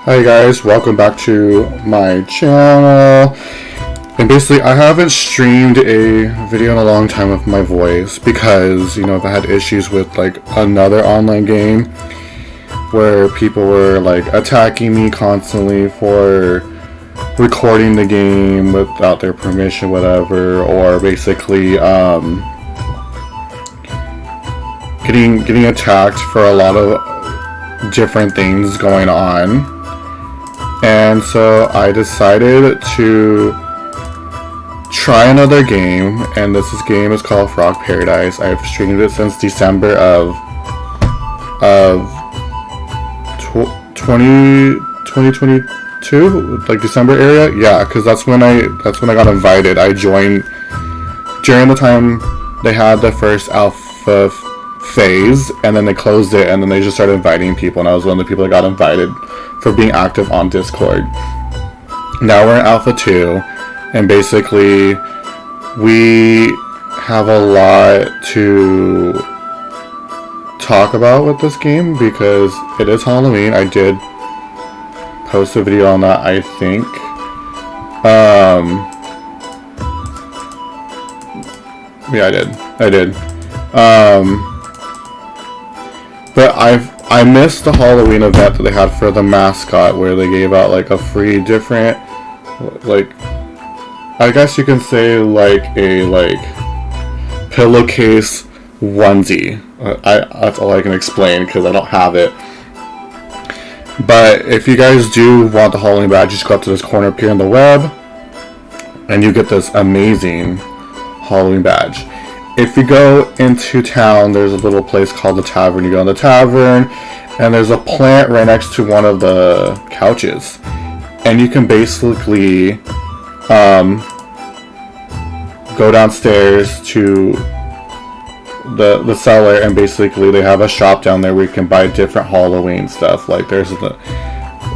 Hi guys, welcome back to my channel. And basically I haven't streamed a video in a long time with my voice because, you know, I've had issues with like another online game where people were like attacking me constantly for recording the game without their permission, whatever, or basically getting attacked for a lot of different things going on. And so I decided to try another game, and this game is called Frog Paradise. I've streamed it since December of 2022, like December area. Yeah, because that's when I got invited. I joined during the time they had the first alpha phase, and then they closed it, and then they just started inviting people, and I was one of the people that got invited for being active on Discord. Now we're in Alpha 2, and basically we have a lot to talk about with this game because it is Halloween. I did post a video on that, I think. Yeah, I did. But I missed the Halloween event that they had for the mascot, where they gave out like a free different, like, I guess you can say like a pillowcase onesie. That's all I can explain because I don't have it. But if you guys do want the Halloween badge, just go up to this corner up here on the web, and you get this amazing Halloween badge. If you go into town, there's a little place called the Tavern. You go in the Tavern, and there's a plant right next to one of the couches. And you can basically go downstairs to the cellar, and basically they have a shop down there where you can buy different Halloween stuff. Like there's the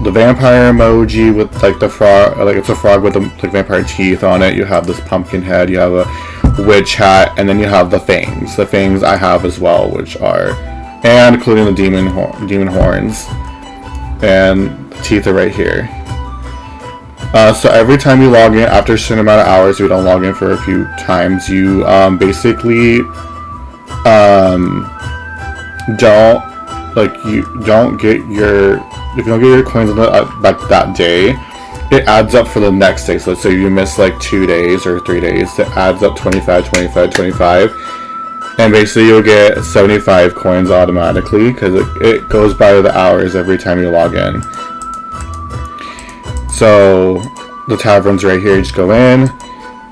vampire emoji with like the frog, like it's a frog with the like vampire teeth on it. You have this pumpkin head. You have a witch hat, and then you have the fangs. The fangs I have as well, which are, and including the demon horns, and the teeth are right here. So every time you log in, after a certain amount of hours, you don't log in for a few times, you basically don't get your, if you don't get your coins on like that day, it adds up for the next day. So let's say you miss like 2 days or 3 days, it adds up 25, and basically you'll get 75 coins automatically because it goes by the hours every time you log in. So the tavern's right here, you just go in.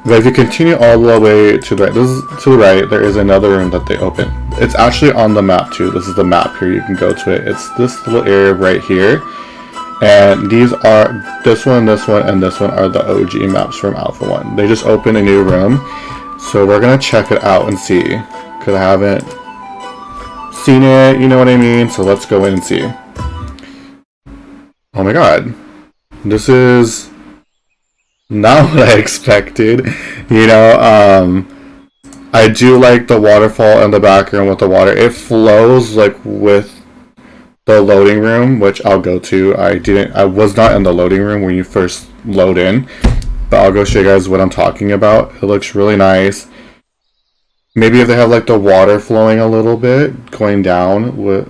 But if you continue all the way to the right, there is another room that they open. It's actually on the map too. This is the map here, you can go to it. It's this little area right here. And these are, this one, and this one are the OG maps from Alpha 1. They just opened a new room. So we're going to check it out and see. Because I haven't seen it, you know what I mean? So let's go in and see. Oh my god. This is not what I expected. You know, I do like the waterfall in the background with the water. It flows like with the loading room, which I'll go to. I was not in the loading room when you first load in, but I'll go show you guys what I'm talking about. It looks really nice. Maybe if they have like the water flowing a little bit going down with,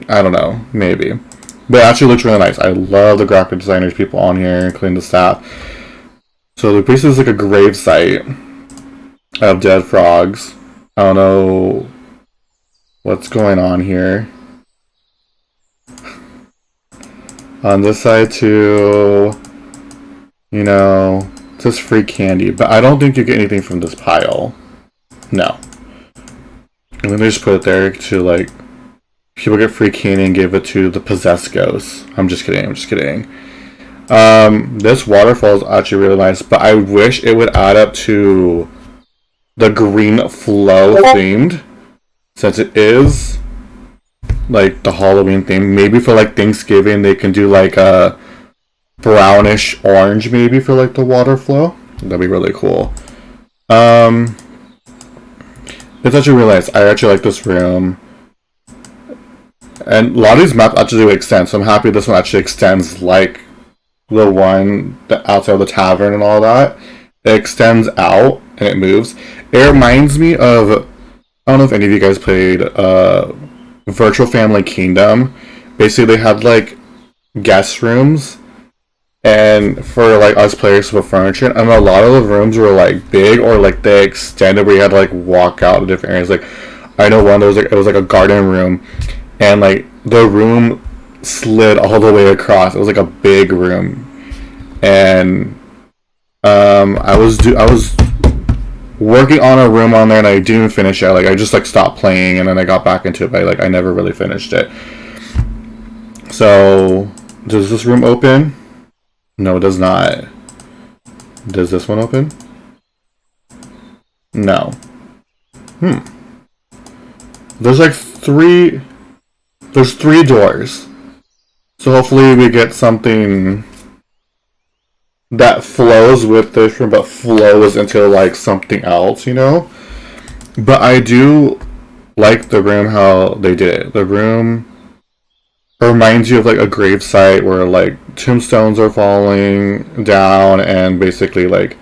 I don't know, maybe. But it actually looks really nice. I love the graphic designers, people on here, including the staff. So the place is like a grave site of dead frogs. I don't know what's going on here. On this side too, you know, it says free candy, but I don't think you get anything from this pile. No. And then they just put it there to like, people get free candy and give it to the possessed ghosts. I'm just kidding. This waterfall is actually really nice, but I wish it would add up to the green flow themed, since it is like the Halloween theme. Maybe for like Thanksgiving they can do like a brownish orange maybe for like the water flow. That'd be really cool. It's actually really nice. I actually like this room. And a lot of these maps actually do extend, so I'm happy this one actually extends like the one outside of the tavern and all that. It extends out and it moves. It reminds me of, I don't know if any of you guys played Virtual Family Kingdom. Basically, they had like guest rooms, and for like us players with furniture, and a lot of the rooms were like big or like they extended where you had to like walk out to different areas. Like I know one that was like it was like a garden room, and like the room slid all the way across. It was like a big room, and I was working on a room on there and I didn't finish it. Like I just like stopped playing and then I got back into it, but like I never really finished it. So does this room open? No, it does not. Does this one open? No. There's like three. There's 3 doors. So hopefully we get something that flows with this room, but flows into like something else, you know? But I do like the room, how they did it. The room reminds you of like a grave site where like tombstones are falling down and basically like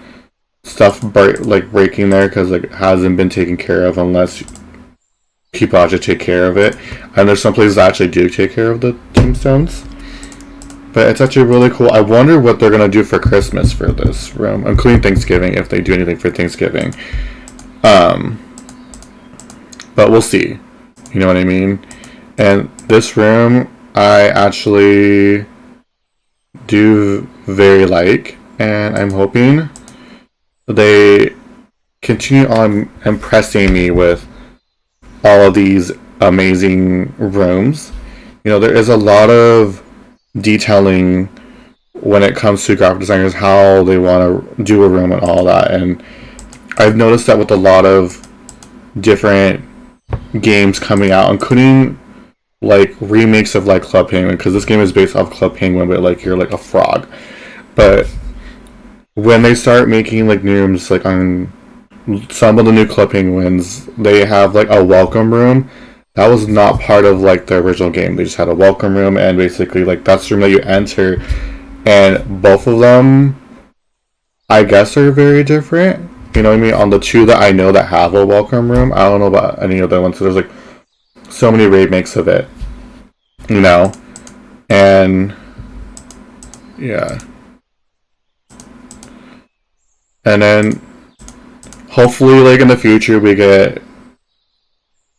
stuff breaking there because like it hasn't been taken care of unless people actually take care of it. And there's some places that actually do take care of the tombstones. But it's actually really cool. I wonder what they're going to do for Christmas for this room, including Thanksgiving, if they do anything for Thanksgiving. But we'll see. You know what I mean? And this room, I actually do very like, and I'm hoping they continue on impressing me with all of these amazing rooms. You know, there is a lot of detailing when it comes to graphic designers, how they want to do a room and all that. And I've noticed that with a lot of different games coming out, including like remakes of like Club Penguin, because this game is based off Club Penguin, but like you're like a frog. But when they start making like new rooms, like on some of the new Club Penguins, they have like a welcome room. That was not part of like the original game. They just had a welcome room, and basically like that's the room that you enter. And both of them, I guess, are very different. You know what I mean? On the 2 that I know that have a welcome room, I don't know about any other ones. So there's like so many remakes of it, you know, and yeah, and then hopefully like in the future we get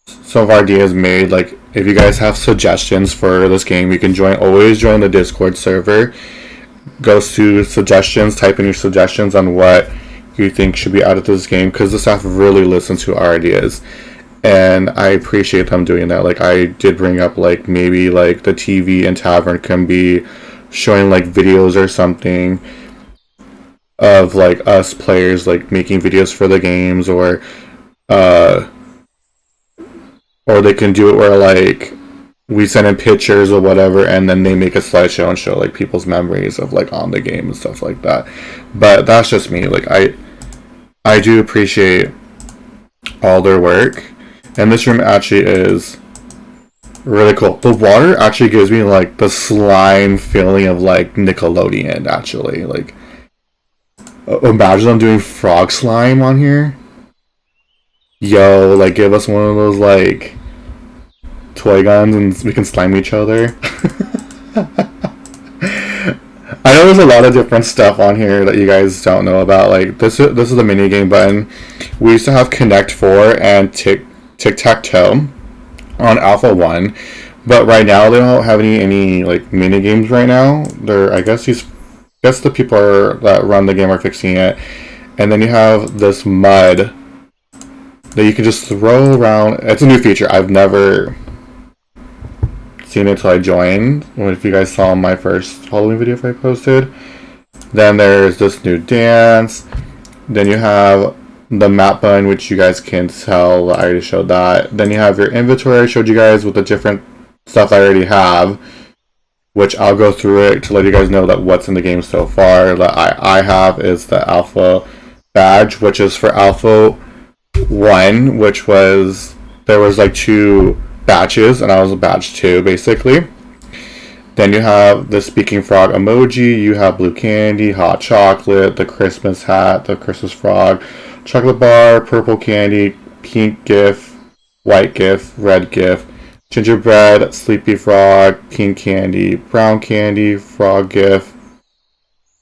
some of our ideas made. Like if you guys have suggestions for this game, you can always join the Discord server. Go to suggestions, type in your suggestions on what you think should be added to this game, because the staff really listen to our ideas, and I appreciate them doing that. Like I did bring up like maybe like the TV and tavern can be showing like videos or something of like us players like making videos for the games, or they can do it where like we send in pictures or whatever, and then they make a slideshow and show like people's memories of like on the game and stuff like that. But that's just me. Like I do appreciate all their work, and this room actually is really cool. The water actually gives me like the slime feeling of like Nickelodeon. Actually, like imagine them doing frog slime on here. Yo, like give us one of those like toy guns and we can slime each other. I know there's a lot of different stuff on here that you guys don't know about. Like this is the mini game button. We used to have Connect 4 and Tic Tac Toe on Alpha 1, but right now they don't have any like mini games right now. I guess the people that run the game are fixing it. And then you have this mud that you can just throw around. It's a new feature. I've never seen it until I joined. If you guys saw my first Halloween video I posted. Then there's this new dance. Then you have the map button, which you guys can tell. I already showed that. Then you have your inventory. I showed you guys with the different stuff I already have, which I'll go through it to let you guys know that what's in the game so far. That I have is the Alpha badge, which is for Alpha 1, which was, there was like 2 batches, and I was a batch 2 basically. Then you have the speaking frog emoji, you have blue candy, hot chocolate, the Christmas hat, the Christmas frog, chocolate bar, purple candy, pink gif, white gif, red gif, gingerbread, sleepy frog, pink candy, brown candy, frog gif.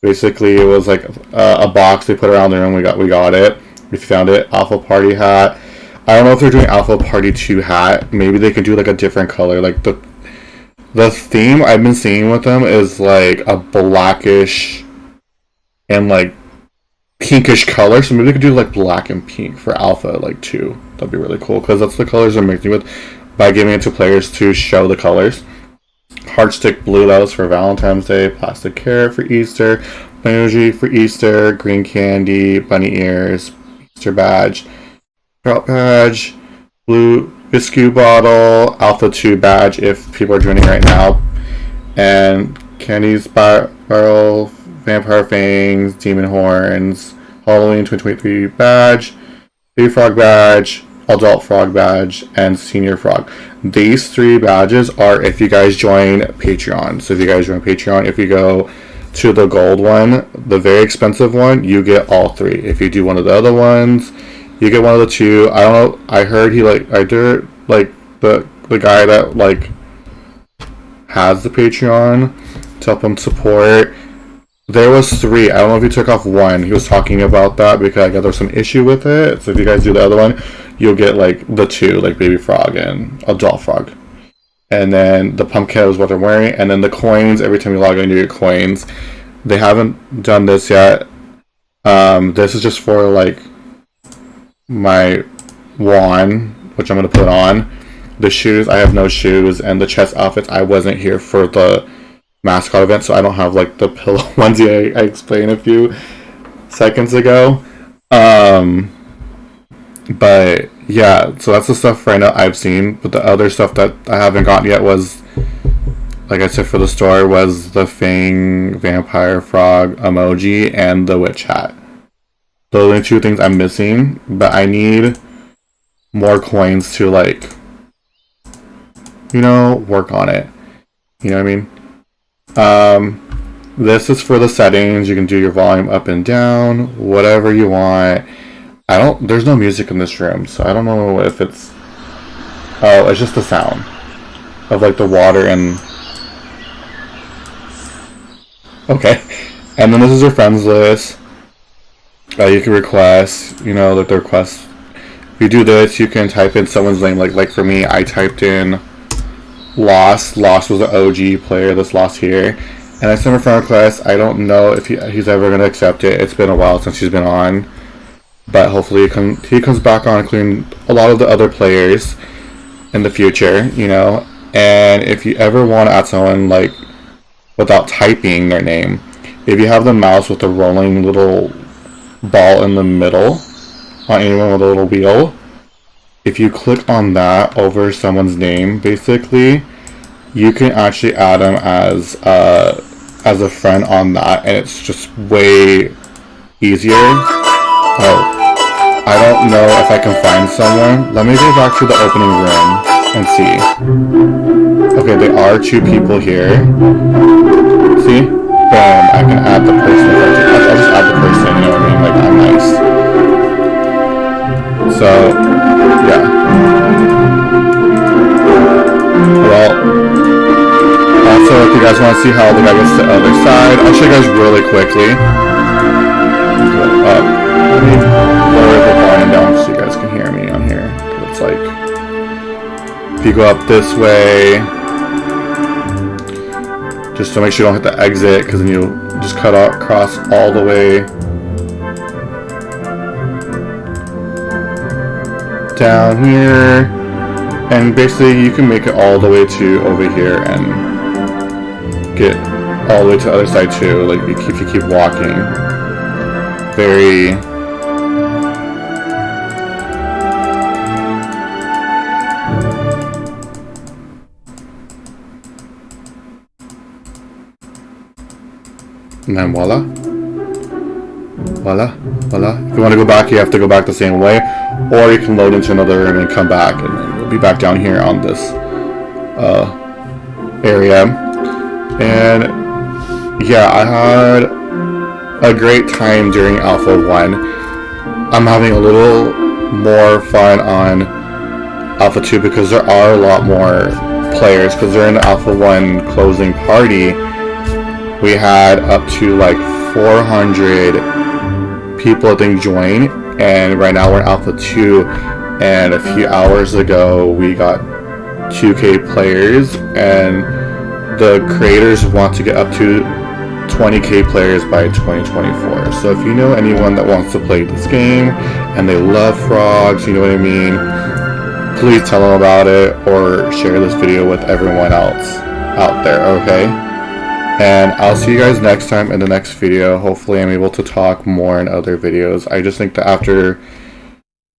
Basically, it was like a box they put around the room. We got it. We found it. Alpha Party hat. I don't know if they're doing Alpha Party 2 hat. Maybe they could do like a different color. Like the theme I've been seeing with them is like a blackish and like pinkish color. So maybe they could do like black and pink for Alpha like 2. That'd be really cool because that's the colors they're mixing with by giving it to players to show the colors. Heartstick blue, that was for Valentine's Day. Plastic carrot for Easter. Emoji for Easter. Green candy. Bunny ears. Easter badge. Trout badge. Blue biscuit bottle. Alpha 2 badge if people are joining right now. And candy spiral. Vampire fangs. Demon horns. Halloween 2023 badge. Baby frog badge. Adult frog badge, and senior frog. These 3 badges are if you guys join Patreon. So if you guys join Patreon, if you go to the gold one, the very expensive one, you get all 3. If you do one of the other ones, you get one of the 2. I don't know. I heard he like the guy that like has the Patreon to help him support. There was 3. I don't know if he took off 1. He was talking about that because I guess there was some issue with it. So if you guys do the other one, you'll get like the 2, like baby frog and adult frog. And then the pumpkin is what they're wearing. And then the coins, every time you log in, you get coins. They haven't done this yet. This is just for like my wand, which I'm going to put on. The shoes, I have no shoes. And the chest outfits, I wasn't here for the mascot event, so I don't have like the pillow onesie I explained a few seconds ago. But yeah, so that's the stuff right now I've seen. But the other stuff that I haven't gotten yet was, like I said, for the store was the Fang Vampire Frog emoji and the witch hat. Those are the 2 things I'm missing, but I need more coins to like, work on it. You know what I mean? This is for the settings. You can do your volume up and down, whatever you want. There's no music in this room, so I don't know if it's, it's just the sound of like the water and, okay. And then this is your friends list. You can request, like the request. If you do this, you can type in someone's name, like for me, I typed in Lost was the OG player that's Lost here, and I sent a friend request. I don't know if he's ever going to accept it. It's been a while since he's been on, but hopefully he comes back on, including a lot of the other players in the future, and if you ever want to add someone like without typing their name, if you have the mouse with the rolling little ball in the middle on anyone with a little wheel, if you click on that over someone's name, basically, you can actually add them as a friend on that, and it's just way easier. Oh, I don't know if I can find someone. Let me go back to the opening room and see. Okay, there are 2 people here. See? Boom, I can add the person. I'll just add the person, you know what I mean? Like, I'm nice. So, yeah. Well, also, if you guys want to see how the guy gets to the other side, I'll show you guys really quickly. Let me lower the volume down so you guys can hear me on here. It's like, if you go up this way, just to make sure you don't hit the exit, because then you just cut across all the way down here, and basically you can make it all the way to over here and get all the way to the other side too, like if you keep walking. Very and then voila. Voila, voila. If you want to go back, you have to go back the same way, or you can load into another room and come back, and then you'll be back down here on this area. And yeah, I had a great time during Alpha 1. I'm having a little more fun on Alpha 2 because there are a lot more players, because they're in the Alpha 1 closing party. We had up to like 400 people I think join, and right now we're in Alpha 2, and a few hours ago we got 2K players, and the creators want to get up to 20K players by 2024. So if you know anyone that wants to play this game and they love frogs, you know what I mean, please tell them about it or share this video with everyone else out there, okay? And I'll see you guys next time in the next video. Hopefully I'm able to talk more in other videos. I just think that after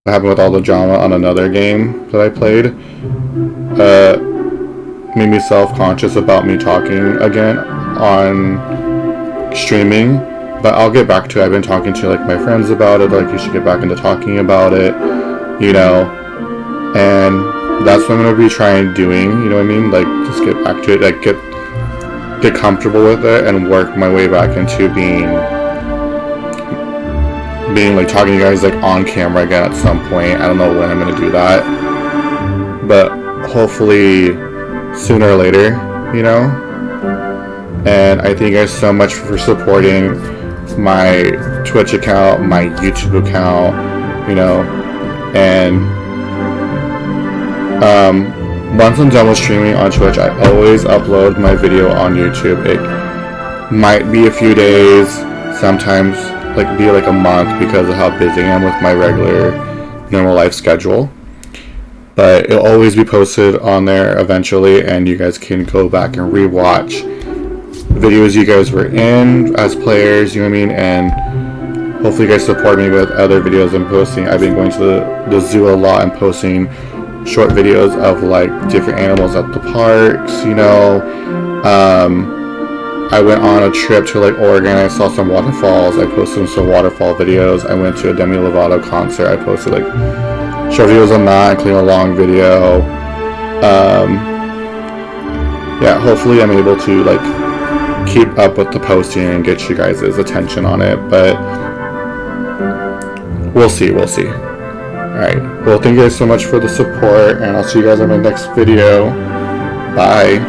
what happened with all the drama on another game that I played, made me self-conscious about me talking again on streaming. But I'll get back to it. I've been talking to like my friends about it, like you should get back into talking about it, you know, and that's what I'm going to be trying doing, you know what I mean, like just get back to it, like get comfortable with it and work my way back into being like talking to you guys like on camera again at some point. I don't know when I'm going to do that, but hopefully sooner or later, you know. And I thank you guys so much for supporting my Twitch account, my YouTube account, you know. And once I'm done with streaming on Twitch, I always upload my video on YouTube. It might be a few days, sometimes like be like a month because of how busy I am with my regular normal life schedule. But it'll always be posted on there eventually, and you guys can go back and rewatch videos you guys were in as players, you know what I mean, and hopefully you guys support me with other videos I'm posting. I've been going to the zoo a lot and posting short videos of like different animals at the parks, you know. I went on a trip to like Oregon. I saw some waterfalls. I posted some waterfall videos. I went to a Demi Lovato concert. I posted like short videos on that, including a long video. Yeah, hopefully I'm able to like keep up with the posting and get you guys' attention on it, but we'll see. Alright, well, thank you guys so much for the support, and I'll see you guys in my next video. Bye.